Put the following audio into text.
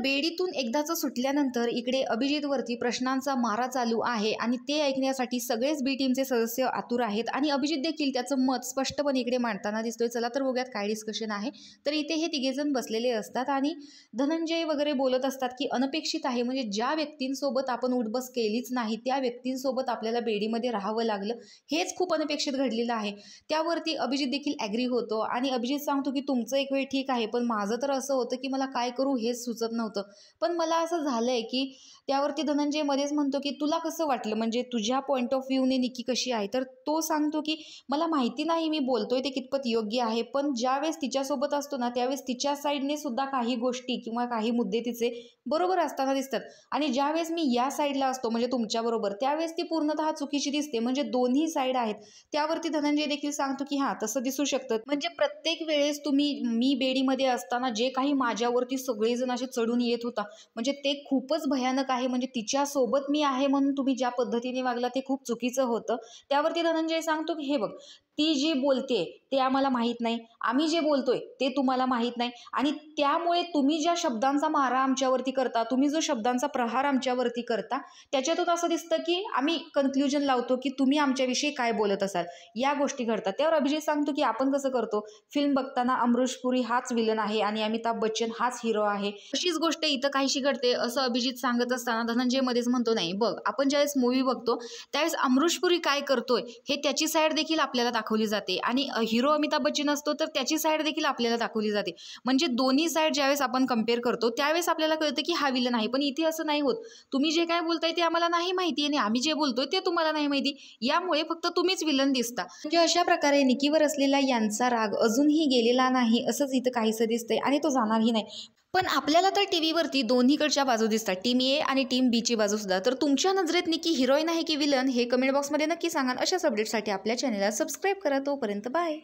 बेडीतून एकदाचं सुटल्यानंतर इकडे अभिजितवरती प्रश्नांचा मारा चालू आहे आणि ते ऐकण्यासाठी सगळेच बी टीमचे सदस्य आतुर आहेत आणि अभिजित देखील त्याचं मत स्पष्टपणे इकडे मांडताना दिसतोय। चला तर बघूयात काय डिस्कशन आहे। तर इथे हे तिघेजण बसलेले असतात आणि धनंजय वगैरे बोलत असतात की अनपेक्षित आहे, म्हणजे ज्या व्यक्तींसोबत आपण उठबस केलीच नाही त्या व्यक्तींसोबत आपल्याला बेडीमध्ये राहावं लागलं, हेच खूप अनपेक्षित घडलेलं आहे। त्यावरती अभिजित देखील ॲग्री होतो आणि अभिजित सांगतो की तुमचं एक वेळ ठीक आहे, पण माझं तर असं होतं की मला काय करू हेच सुचत नव्हतं, पण मला असं झालंय की त्यावरती धनंजय मध्येच म्हणतो की तुला कसं वाटलं, म्हणजे तुझ्या पॉईंट ऑफ व्ह्यूने निकी कशी आहे। तर तो सांगतो की मला माहिती नाही मी बोलतोय ते कितपत योग्य आहे, पण ज्यावेळेस तिच्यासोबत असतो ना त्यावेळेस तिच्या साईडने सुद्धा काही गोष्टी किंवा काही मुद्दे तिचे बरोबर असताना दिसतात आणि ज्यावेळेस मी या साईडला असतो म्हणजे तुमच्याबरोबर त्यावेळेस ती पूर्णतः चुकीची दिसते, म्हणजे दोन्ही साईड आहेत। त्यावरती धनंजय देखील सांगतो की हां तसं दिसू शकतं, म्हणजे प्रत्येक वेळेस मी बेडीमध्ये असताना जे काही माझ्यावरती सगळेजण असे चढून येत होता, म्हणजे ते खूपच भयानक आहे, म्हणजे तिच्यासोबत मी आहे म्हणून तुम्ही ज्या पद्धतीने वागला ते खूप चुकीचं होतं। त्यावरती धनंजय सांगतो की हे बघ, ती जी बोलते ते आम्हाला माहीत नाही, आम्ही जे बोलतोय ते तुम्हाला माहीत नाही आणि त्यामुळे तुम्ही ज्या शब्दांचा मारा आमच्यावरती करता, तुम्ही जो शब्दांचा प्रहार आमच्यावरती करता, त्याच्यातून असं दिसतं की आम्ही कन्क्ल्युजन लावतो की तुम्ही आमच्याविषयी काय बोलत असाल, या गोष्टी घडतात। त्यावर अभिजित सांगतो की आपण कसं करतो, फिल्म बघताना अमरीश पुरी हाच विलन आहे आणि अमिताभ बच्चन हाच हिरो आहे, अशीच गोष्ट इथं काहीशी घडते असं अभिजित सांगत असताना धनंजय मध्येच म्हणतो नाही बघ, आपण ज्यावेळेस मूवी बघतो त्यावेळेस अमरीश पुरी काय करतोय हे त्याची साईड देखील आपल्याला दाखवली जाते आणि हिरो अमिताभ बच्चन असतो तर त्याची साईड देखील आपल्याला दाखवली जाते, म्हणजे दोन्ही साईड ज्यावेळेस आपण कम्पेअर करतो त्यावेळेस आपल्याला कळतं की हा विलन आहे। पण इथे असं नाही होत, तुम्ही जे काय बोलताय ते आम्हाला नाही माहिती आणि आम्ही जे बोलतोय ते तुम्हाला नाही माहिती, यामुळे फक्त तुम्हीच विलन दिसता। म्हणजे अशा प्रकारे निकीवर असलेला यांचा राग अजूनही गेलेला नाही असंच इथं काहीसं दिसतंय आणि तो जाणारही नाही। पण आपल्याला तर टीव्हीवरती दोन्हीकडच्या बाजू दिसतात, टीम ए आणि टीम बीची बाजू सुद्धा। तर तुमच्या नजरेत निकी हिरोईन आहे की विलन हे कमेंट बॉक्समध्ये नक्की सांगा। अशाच अपडेटसाठी आपल्या चॅनलला सबस्क्राईब करा। तोपर्यंत बाय।